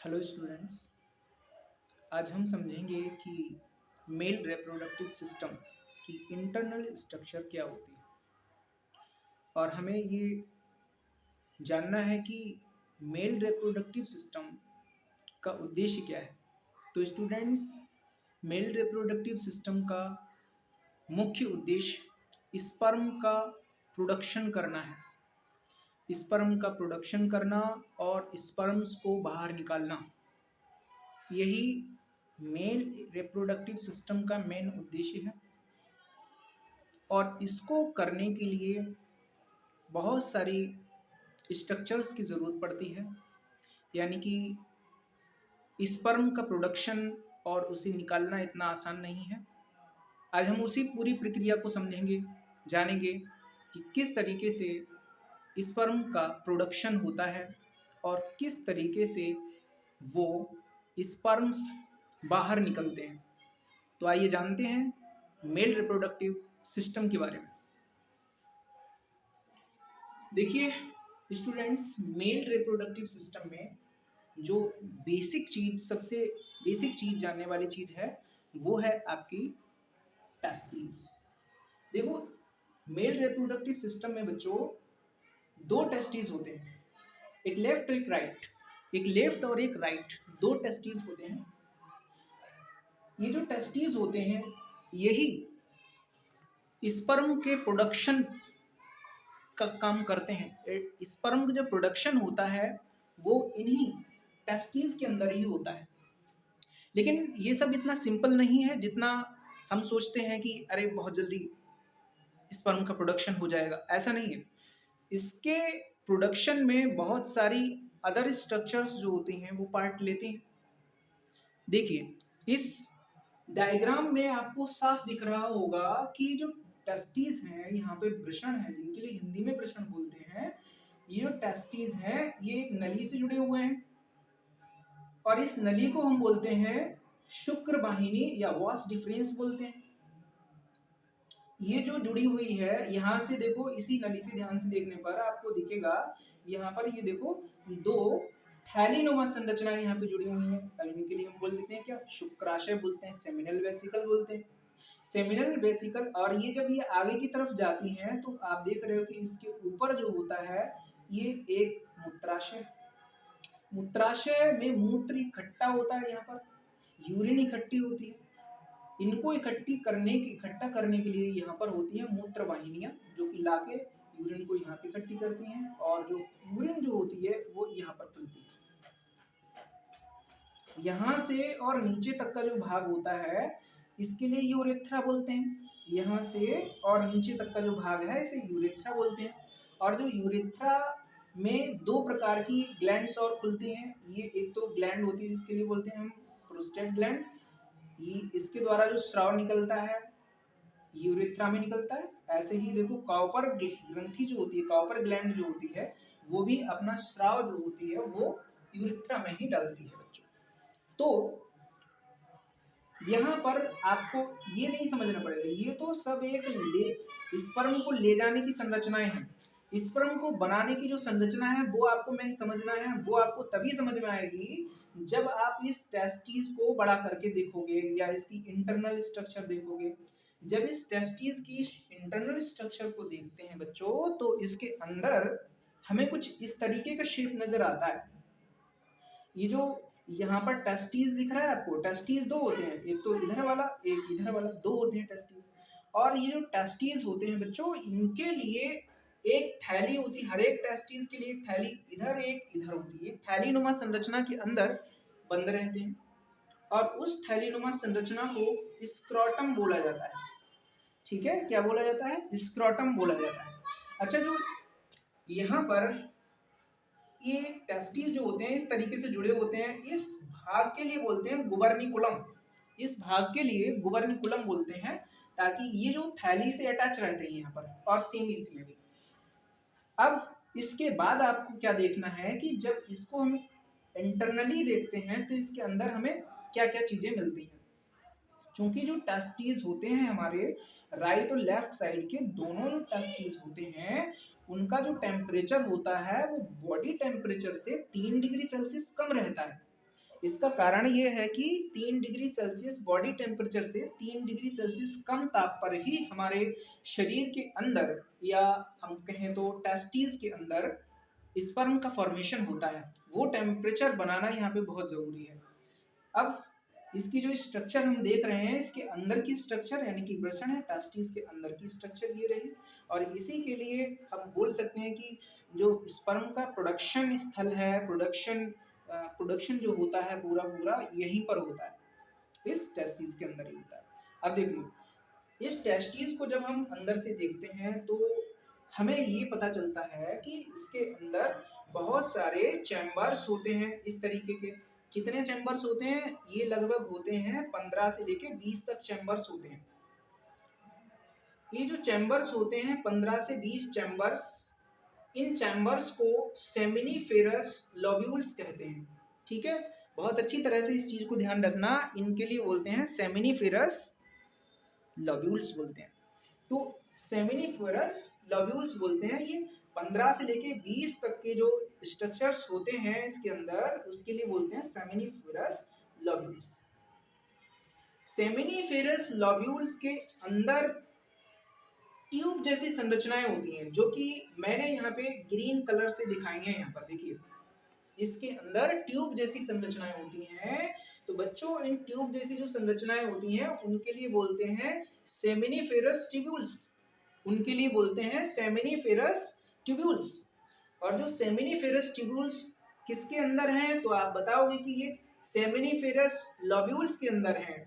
Hello students. आज हम समझेंगे कि मेल रिप्रोडक्टिव सिस्टम की इंटरनल स्ट्रक्चर क्या होती है और हमें ये जानना है कि मेल रिप्रोडक्टिव सिस्टम का उद्देश्य क्या है। तो स्टूडेंट्स, मेल रिप्रोडक्टिव सिस्टम का मुख्य उद्देश्य स्पर्म का प्रोडक्शन करना है। स्पर्म का प्रोडक्शन करना और स्पर्म्स को बाहर निकालना, यही मेल रिप्रोडक्टिव सिस्टम का मेन उद्देश्य है। और इसको करने के लिए बहुत सारी स्ट्रक्चर्स की ज़रूरत पड़ती है, यानी कि स्पर्म का प्रोडक्शन और उसे निकालना इतना आसान नहीं है। आज हम उसी पूरी प्रक्रिया को समझेंगे, जानेंगे कि किस तरीके से स्पर्म का प्रोडक्शन होता है और किस तरीके से वो स्पर्म्स बाहर निकलते हैं। तो आइए जानते हैं मेल रिप्रोडक्टिव सिस्टम के बारे में। देखिए स्टूडेंट्स, मेल रिप्रोडक्टिव सिस्टम में जो सबसे बेसिक चीज जानने वाली चीज है वो है आपकी टेस्टिस। देखो, मेल रिप्रोडक्टिव सिस्टम में बच्चों दो टेस्टिस होते हैं, एक लेफ्ट एक राइट, एक लेफ्ट और एक राइट, दो टेस्टिस होते हैं। ये जो टेस्टिस होते हैं यही स्पर्म के प्रोडक्शन का काम करते हैं। स्पर्म का जो प्रोडक्शन होता है वो इन्हीं टेस्टिस के अंदर ही होता है। लेकिन ये सब इतना सिंपल नहीं है जितना हम सोचते हैं कि अरे बहुत जल्दी स्पर्म का प्रोडक्शन हो जाएगा, ऐसा नहीं है। इसके प्रोडक्शन में बहुत सारी अदर स्ट्रक्चर्स जो होती हैं वो पार्ट लेती हैं। देखिए, इस डायग्राम में आपको साफ दिख रहा होगा कि जो टेस्टिस हैं, यहाँ पे वृषण है, जिनके लिए हिंदी में वृषण बोलते हैं। ये जो टेस्टिस हैं ये एक नली से जुड़े हुए हैं और इस नली को हम बोलते हैं शुक्र वाहिनी या वास डिफरेंस बोलते हैं। ये जो जुड़ी हुई है, यहाँ से देखो, इसी नली से ध्यान से देखने पर आपको दिखेगा, यहाँ पर ये देखो दो थैलीनुमा संरचनाएं यहाँ पे जुड़ी हुई हैं। इनके लिए हम बोल देते हैं क्या, शुक्राशय बोलते हैं, सेमिनल वेसिकल बोलते हैं, सेमिनल वेसिकल। और ये जब ये आगे की तरफ जाती हैं तो आप देख रहे हो कि इसके ऊपर जो होता है ये एक मूत्राशय। मूत्राशय में मूत्र इकट्ठा होता है, यहाँ पर यूरिन इकट्ठी होती है। इनको इकट्ठा करने के लिए यहाँ पर होती है मूत्र वाहिनियां, जो कि लाके यूरिन को यहाँ पे इकट्ठी करती हैं और जो यूरिन जो होती है वो यहाँ पर खुलती है। यहाँ से और नीचे तक का जो भाग होता है इसके लिए यूरेथ्रा बोलते हैं। यहाँ से और नीचे तक का जो भाग है इसे यूरेथ्रा बोलते हैं। और जो यूरेथ्रा में दो प्रकार की ग्लैंड्स और खुलती हैं। ये एक तो ग्लैंड होती है जिसके लिए बोलते हैं हम प्रोस्टेट ग्लैंड। ये इसके द्वारा जो स्राव निकलता है यूरेथ्रा में निकलता है। ऐसे ही देखो, कॉपर ग्रंथि जो होती है, कॉपर ग्लैंड जो होती है, वो भी अपना स्राव जो होती है वो यूरेथ्रा में ही डालती है बच्चों। तो यहाँ पर आपको ये नहीं समझना पड़ेगा, ये तो सब एक स्पर्म को ले जाने की संरचनाएं हैं। स्पर्म को बनाने की जो संरचना है वो आपको मेन समझना है। वो आपको तभी समझ में आएगी जब आप इस टेस्टिस को बड़ा करके देखोगे या इसकी इंटरनल स्ट्रक्चर देखोगे। जब इस टेस्टिस की इंटरनल स्ट्रक्चर को देखते हैं बच्चों तो इसके अंदर हमें कुछ इस तरीके का शेप नजर आता है। ये जो यहाँ पर टेस्टिस दिख रहा है आपको, टेस्टिस दो होते हैं, एक तो इधर वाला एक इधर वाला, दो होते हैं टेस्टिस। और ये जो टेस्टिस होते हैं बच्चों, इनके लिए एक थैली होती है। हर एक टेस्टिस के लिए एक थैली इधर एक इधर होती है। थैलीनुमा संरचना के अंदर बंद रहते हैं और उस थैलीनुमा संरचना को स्क्रोटम बोला जाता है। ठीक है, क्या बोला जाता है, स्क्रोटम बोला जाता है। अच्छा, जो यहाँ पर ये टेस्टिस जो होते हैं इस तरीके से जुड़े होते हैं, इस भाग के लिए बोलते हैं गुबर्निकुलम। इस भाग के लिए गुबर्निकुलम बोलते हैं, ताकि ये जो थैली से अटैच रहते हैं यहाँ पर, और सेम इसमें भी। अब इसके बाद आपको क्या देखना है कि जब इसको हम इंटरनली देखते हैं तो इसके अंदर हमें क्या क्या चीजें मिलती हैं। क्योंकि जो टेस्टिस होते हैं हमारे राइट और लेफ्ट साइड के, दोनों जो टेस्टिस होते हैं उनका जो टेम्परेचर होता है वो बॉडी टेम्परेचर से 3 डिग्री सेल्सियस कम रहता है। इसका कारण ये है कि 3 डिग्री सेल्सियस बॉडी टेम्परेचर से 3 डिग्री सेल्सियस कम ताप पर ही हमारे शरीर के अंदर, या हम कहें तो टेस्टिस के अंदर स्पर्म का फॉर्मेशन होता है। वो टेम्परेचर बनाना यहाँ पे बहुत ज़रूरी है। अब इसकी जो स्ट्रक्चर हम देख रहे हैं, इसके अंदर की स्ट्रक्चर यानी कि वृषण है, टेस्टिस के अंदर की स्ट्रक्चर ये रही, और इसी के लिए हम बोल सकते हैं कि जो स्पर्म का प्रोडक्शन स्थल है, प्रोडक्शन जो होता है पूरा पूरा यहीं पर होता है, इस टेस्टिस के अंदर ही होता है। अब देखिए, इस टेस्टिस को जब हम अंदर से देखते हैं तो हमें ये पता चलता है कि इसके अंदर बहुत सारे चैम्बर्स होते हैं इस तरीके के। कितने चैम्बर्स होते हैं? ये लगभग होते हैं 15 से लेके 20 तक चैम्बर्स होते हैं। ये जो चैम्बर्स होते हैं 15 से 20 चैम्बर्स, इन चैम्बर्स को सेमिनिफेरस लोब्यूल्स कहते हैं। ठीक है, बहुत अच्छी तरह से इस चीज को ध्यान रखना, इनके लिए बोलते हैं सेमिनिफेरस लोब्यूल्स बोलते हैं। तो सेमिनिफेरस लोब्यूल्स बोलते हैं ये 15 से लेके 20 तक के जो स्ट्रक्चर्स होते हैं इसके अंदर, उसके लिए बोलते हैं सेमिनिफेरस लोब्यूल्स। सेमिनिफेरस लोब्यूल्स के अंदर ट्यूब जैसी संरचनाएं होती हैं, जो कि मैंने यहाँ पे ग्रीन कलर से दिखाई हैं। यहाँ पर देखिए, इसके अंदर ट्यूब जैसी संरचनाएं होती हैं। तो बच्चों, इन ट्यूब जैसी जो संरचनाएं होती हैं उनके लिए बोलते हैं सेमिनिफेरस ट्यूब्यूल्स। उनके लिए बोलते हैं सेमिनिफेरस ट्यूब्यूल्स। और जो सेमिनिफेरस ट्यूब्यूल्स किसके अंदर हैं, तो आप बताओगे कि ये सेमिनिफेरस लोब्यूल्स के अंदर हैं।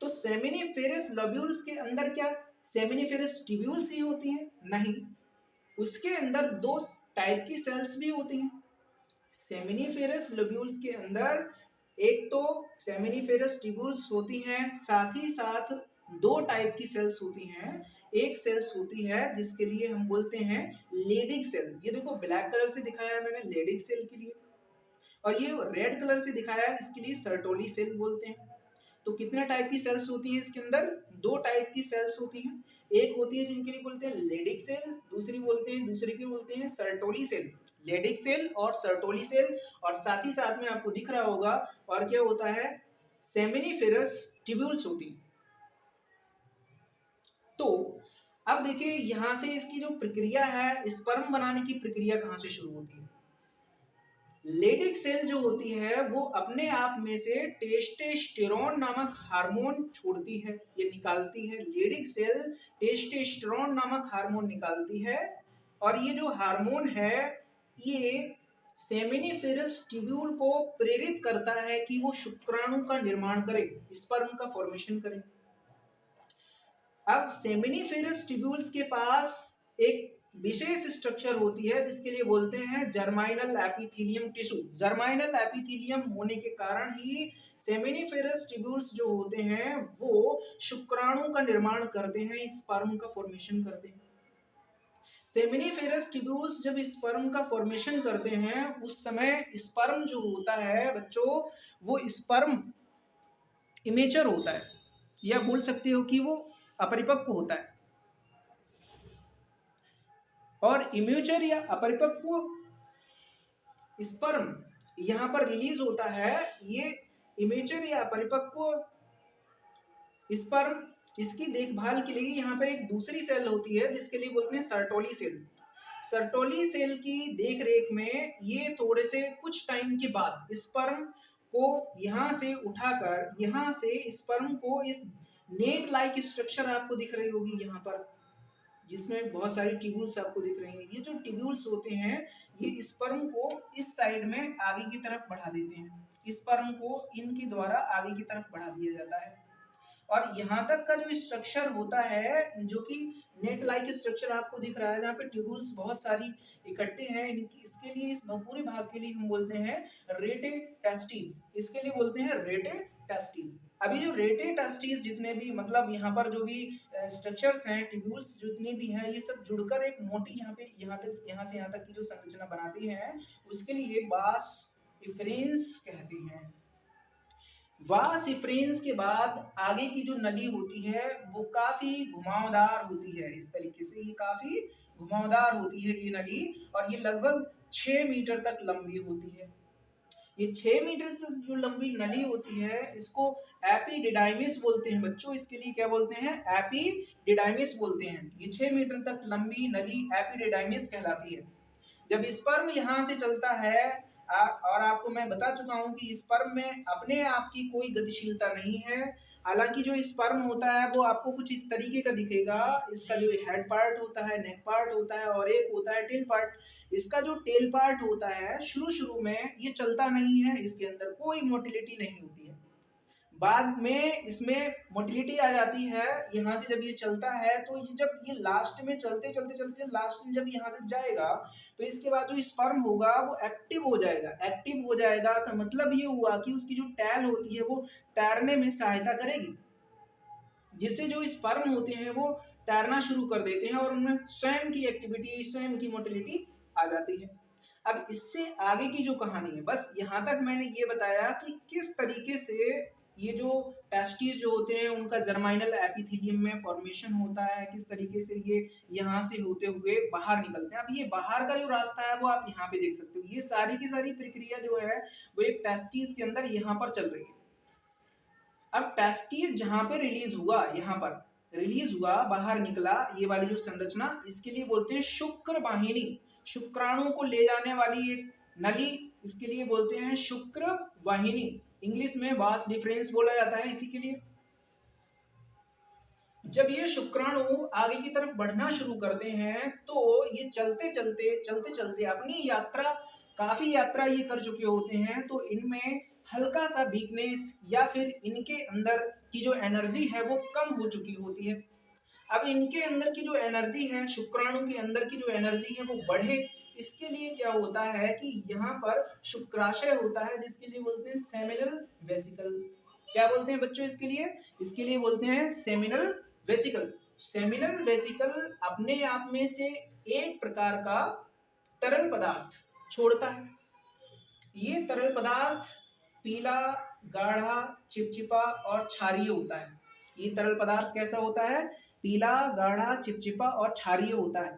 तो सेमिनिफेरस लोब्यूल्स के अंदर क्या सेमिनिफेरस ट्यूब्यूल्स ही होती हैं? नहीं, उसके अंदर दो टाइप की सेल्स भी होती हैं। सेमिनिफेरस लोब्यूल्स के अंदर एक तो सेमिनिफेरस ट्यूब्यूल्स होती हैं, साथ ही साथ दो टाइप की सेल्स होती हैं। एक सेल्स होती है जिसके लिए हम बोलते हैं लेडिक सेल। ये देखो, ब्लैक कलर से दिखाया है मैंने लेडिक सेल के लिए, और ये रेड कलर से दिखाया है इसके लिए सर्टोली सेल बोलते हैं। तो कितने टाइप की सेल्स होती हैं इसके अंदर? दो टाइप की सेल्स होती हैं। एक होती है जिनके लिए बोलते हैं लेडिक सेल, दूसरी के बोलते हैं सर्टोली सेल। लेडिक सेल और सर्टोली सेल, और साथ ही साथ में आपको दिख रहा होगा और क्या होता है, सेमिनिफेरस ट्यूब्यूल्स होती हैं। तो अब देखिए, यहां से इसकी जो प्रक्रिया है, स्पर्म बनाने की प्रक्रिया कहां से शुरू होती है? लेडिक सेल जो होती है वो अपने आप में से टेस्टोस्टेरोन नामक हार्मोन छोड़ती है, ये निकालती है। लेडिक सेल टेस्टोस्टेरोन नामक हार्मोन निकालती है, और ये जो हार्मोन है ये सेमिनिफेरस ट्यूब्यूल को प्रेरित करता है कि वो शुक्राणु का निर्माण करे, स्पर्म का फॉर्मेशन करे। अब सेमिनिफेरस ट्यूब्यूल्स के पास एक विशेष स्ट्रक्चर होती है जिसके लिए बोलते हैं जर्माइनल एपिथेलियम टिश्यू। जर्माइनल एपिथेलियम होने के कारण ही सेमिनिफेरस ट्यूब्यूल्स जो होते हैं वो शुक्राणु का निर्माण करते हैं, स्पर्म का फॉर्मेशन करते हैं। सेमिनिफेरस ट्यूब्यूल्स जब स्पर्म का फॉर्मेशन करते हैं उस समय स्पर्म जो होता है बच्चों, वो स्पर्म इमेचर होता है, या बोल सकते हो कि वो अपरिपक्व होता है। और इम्यूचर या अपरिपक्व स्पर्म यहाँ पर रिलीज होता है। ये इमेचर या अपरिपक्व स्पर्म, इसकी देखभाल के लिए यहाँ पर एक दूसरी सेल होती है जिसके लिए बोलते हैं सर्टोली सेल। सर्टोली सेल की देख रेख में ये थोड़े से कुछ टाइम के बाद स्पर्म को यहाँ से उठाकर, यहाँ से स्पर्म को इस नेट लाइक स्ट्रक्चर आपको दिख रही होगी यहाँ पर, जिसमें बहुत सारी ट्यूब्यूल्स आपको दिख रही हैं। ये जो ट्यूब्यूल्स होते हैं ये स्पर्म को इस साइड में आगे की तरफ बढ़ा देते हैं। स्पर्म को इनके द्वारा आगे की तरफ बढ़ा दिया जाता है, और यहाँ तक का जो स्ट्रक्चर होता है जो कि नेट लाइक स्ट्रक्चर आपको दिख रहा है, जहाँ पे ट्यूब्यूल्स बहुत सारी इकट्ठे हैं, इसके लिए, इस पूरे भाग के लिए हम बोलते हैं रेटे टेस्टिस। इसके लिए बोलते हैं रेटे टेस्टिस। अभी जो रेटे टेस्टिस जितने भी, मतलब यहाँ पर जो भी स्ट्रक्चर्स हैं, ट्यूब्यूल्स जितने भी हैं, ये सब जुड़कर एक मोटी यहाँ पे यहाँ से यहाँ तक की जो संरचना बनाती है उसके लिए वास इफ्रेंस कहते हैं। वास इफ्रेंस के बाद आगे की जो नली होती है वो काफी घुमावदार होती है। इस तरीके से ये काफी घुमावदार होती है ये नली, और ये लगभग 6 मीटर तक लंबी होती है। ये 6 मीटर तक जो लंबी नली होती है इसको एपिडिडाइमिस बोलते हैं बच्चों। इसके लिए क्या बोलते हैं? एपिडिडाइमिस बोलते हैं। ये 6 मीटर तक लंबी नली एपिडिडाइमिस कहलाती है। जब स्पर्म यहाँ से चलता है और आपको मैं बता चुका हूँ कि स्पर्म में अपने आप की कोई गतिशीलता नहीं है। हालांकि जो स्पर्म होता है वो आपको कुछ इस तरीके का दिखेगा। इसका जो हेड पार्ट होता है, नेक पार्ट होता है और एक होता है टेल पार्ट। इसका जो टेल पार्ट होता है शुरू शुरू में ये चलता नहीं है, इसके अंदर कोई मोटिलिटी नहीं होती है। बाद में इसमें मोटिलिटी आ जाती है। यहाँ से जब ये चलता है तो ये जब ये लास्ट में चलते चलते चलते लास्ट में जब यहाँ तक जाएगा तो इसके बाद जो स्पर्म होगा वो एक्टिव हो जाएगा। एक्टिव हो जाएगा का मतलब ये हुआ कि उसकी जो टैल होती है वो तैरने में सहायता करेगी, जिससे जो स्पर्म होते हैं वो तैरना शुरू कर देते हैं और उनमें स्वयं की एक्टिविटी, स्वयं की मोटिलिटी आ जाती है। अब इससे आगे की जो कहानी है, बस यहाँ तक मैंने ये बताया कि किस तरीके से ये जो टेस्टिस जो होते हैं उनका जर्माइनल एपिथेलियम में फॉर्मेशन होता है, किस तरीके से ये यहाँ से होते हुए बाहर निकलते हैं। अब ये बाहर का जो रास्ता है वो आप यहाँ पे देख सकते हो। ये सारी की सारी प्रक्रिया जो है वो एक टेस्टिस के अंदर यहाँ पर चल रही है। अब टेस्टिस जहाँ पे रिलीज हुआ, यहाँ पर रिलीज हुआ, बाहर निकला, ये वाली जो संरचना, इसके लिए बोलते हैं शुक्र वाहिनी। शुक्राणु को ले जाने वाली एक नली, इसके लिए बोलते हैं शुक्र वाहिनी। इंग्लिश में वास डिफरेंस बोला जाता है इसी के लिए। जब ये शुक्राणु आगे की तरफ बढ़ना शुरू करते हैं तो ये चलते चलते चलते चलते अपनी यात्रा, काफी यात्रा ये कर चुके होते हैं, तो इनमें हल्का सा वीकनेस या फिर इनके अंदर की जो एनर्जी है वो कम हो चुकी होती है। अब इनके अंदर की जो एनर्जी है, शुक्राणु के अंदर की जो एनर्जी है वो बढ़े, इसके लिए क्या होता है कि यहाँ पर शुक्राशय होता है, जिसके लिए बोलते हैं सेमिनल वेसिकल। क्या बोलते हैं बच्चों इसके लिए? इसके लिए बोलते हैं सेमिनल वेसिकल। सेमिनल वेसिकल अपने आप में से एक प्रकार का तरल पदार्थ छोड़ता है। ये तरल पदार्थ पीला, गाढ़ा, चिपचिपा और क्षारीय होता है। ये तरल पदार्थ कैसा होता है? पीला, गाढ़ा, चिपचिपा और क्षारीय होता है।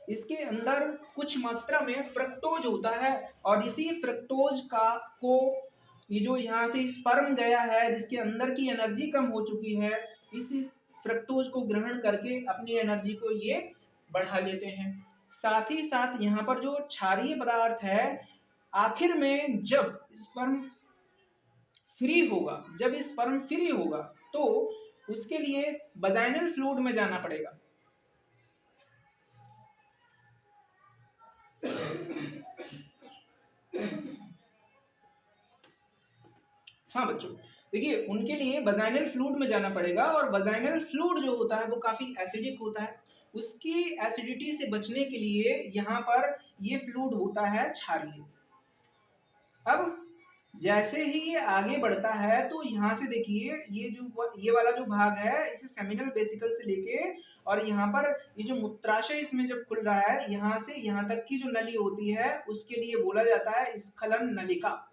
इसके अंदर कुछ मात्रा में फ्रक्टोज होता है और इसी फ्रक्टोज का को ये जो यहाँ से स्पर्म गया है जिसके अंदर की एनर्जी कम हो चुकी है, इसी फ्रक्टोज को ग्रहण करके अपनी एनर्जी को ये बढ़ा लेते हैं। साथ ही साथ यहाँ पर जो क्षारीय पदार्थ है, आखिर में जब स्पर्म फ्री होगा, जब स्पर्म फ्री होगा तो उसके लिए वजाइनल फ्लूइड में जाना पड़ेगा। हाँ बच्चों, देखिए उनके लिए वजाइनल फ्लूइड में जाना पड़ेगा और वजाइनल फ्लूइड जो होता है वो काफी एसिडिक होता है। उसकी एसिडिटी से बचने के लिए यहाँ पर ये फ्लूइड होता है क्षारीय। अब जैसे ही ये आगे बढ़ता है तो यहाँ से देखिए ये वाला जो भाग है इसे सेमिनल वेसिकल से लेके और यहाँ पर ये जो मूत्राशय इसमें जब खुल रहा है, यहाँ से यहाँ तक की जो नली होती है उसके लिए बोला जाता है स्खलन नलिका।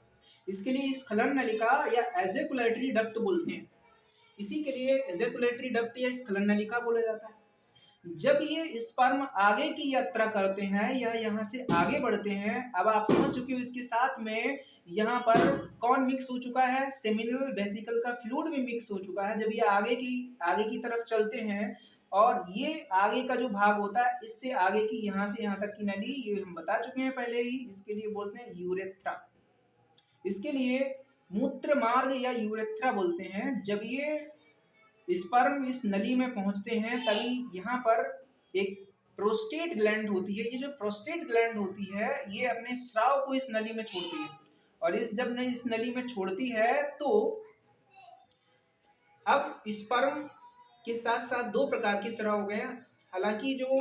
इसके लिए स्खलन नलिका या एजेकुलेटरी डक्ट बोलते हैं। इसी के लिए एजेकुलेटरी डक्ट या स्खलन नलिका बोला जाता है। जब ये स्पर्म आगे की यात्रा करते हैं या यहाँ से आगे बढ़ते हैं, अब आप समझ चुके हो इसके साथ में यहाँ पर कौन मिक्स हो चुका है? सेमिनल वेसिकल का फ्लूइड भी मिक्स हो चुका है। जब ये आगे की तरफ चलते हैं और ये आगे का जो भाग होता है, इससे आगे की यहाँ से यहाँ तक की नली, ये हम बता चुके हैं पहले ही, इसके लिए बोलते हैं यूरेथ्रा। इसके लिए मूत्र मार्ग या यूरेथ्रा बोलते हैं। जब ये स्पर्म इस नली में पहुंचते हैं तभी यहाँ पर एक प्रोस्टेट ग्लैंड होती है। ये जो प्रोस्टेट ग्लैंड होती है ये अपने स्राव को इस नली में छोड़ती है और जब इस नली में छोड़ती है तो अब स्पर्म के साथ साथ दो प्रकार के स्राव हो गए। हालांकि जो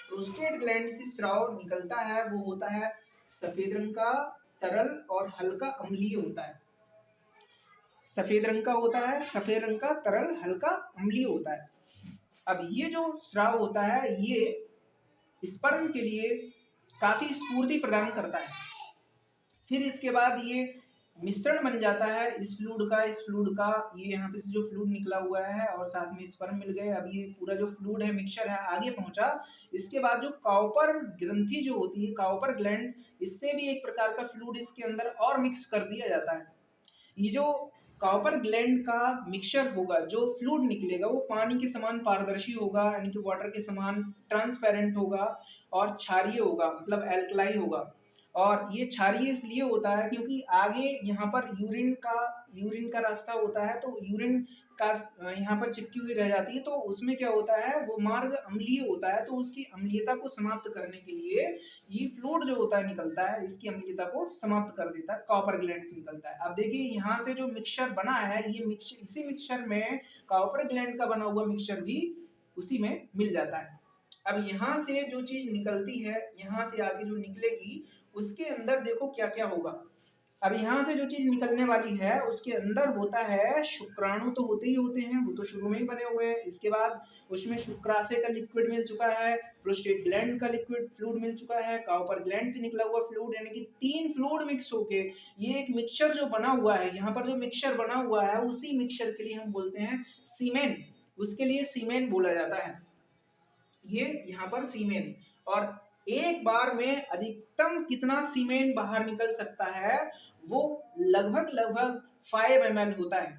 प्रोस्टेट ग्लैंड से स्राव निकलता है वो होता है सफेद रंग का, तरल और हल्का अम्लीय होता है। सफेद रंग का होता है, सफेद रंग का, तरल, हल्का अम्लीय होता है। अब ये जो स्राव होता है ये स्पर्म के लिए काफी स्फूर्ति प्रदान करता है। फिर इसके बाद ये मिश्रण बन जाता है इस फ्लूइड का, ये यहाँ पे से जो फ्लूइड निकला हुआ है और साथ में स्पर्म मिल गए। अब ये पूरा जो फ्लूइड है, मिक्सचर है, आगे पहुंचा। इसके बाद जो कॉपर ग्रंथि जो होती है, कॉपर ग्लैंड, इससे भी एक प्रकार का फ्लूइड इसके अंदर और मिक्स कर दिया जाता है। ये जो कॉपर ग्लैंड का मिक्सचर होगा, जो फ्लूइड निकलेगा, वो पानी के समान पारदर्शी होगा, यानी कि वाटर के समान ट्रांसपेरेंट होगा और क्षारीय होगा, मतलब एल्कलाई होगा। और ये क्षारीय इसलिए होता है क्योंकि आगे यहाँ पर यूरिन का रास्ता होता है, तो यूरिन का यहाँ पर चिपकी हुई रह जाती है, तो उसमें क्या होता है, वो मार्ग अम्लीय होता है, तो उसकी अम्लीयता को समाप्त करने के लिए ये फ्लूइड जो होता है निकलता है, इसकी अम्लीयता को समाप्त कर देता है, कॉपर ग्लैंड से निकलता है। अब देखिए यहाँ से जो मिक्सचर बना है, ये मिक्सचर, इसी मिक्सचर में कॉपर ग्लैंड का बना हुआ मिक्सचर भी उसी में मिल जाता है। अब यहाँ से जो चीज निकलती है, यहाँ से आगे जो निकलेगी, उसके अंदर देखो क्या क्या होगा। अब यहाँ से जो चीज निकलने वाली है, उसके अंदर होता है शुक्राणु, तो होते ही होते हैं, वो तो शुरू में ही बने हुए हैं। इसके बाद उसमें शुक्राशय का लिक्विड मिल चुका है, प्रोस्टेट ग्लैंड का लिक्विड फ्लूइड मिल चुका है, कॉपर ग्लैंड से निकला हुआ फ्लूइड, यानी कि 3 फ्लूइड मिक्स होके ये एक मिक्सचर जो बना हुआ है, यहाँ पर जो मिक्सचर बना हुआ है, उसी मिक्सचर के लिए हम बोलते हैं सीमेन। उसके लिए सीमेन बोला जाता है, ये यहाँ पर सीमेन। और एक बार में अधिकतम कितना सीमेन बाहर निकल सकता है, वो लगभग लगभग 5 ml होता है।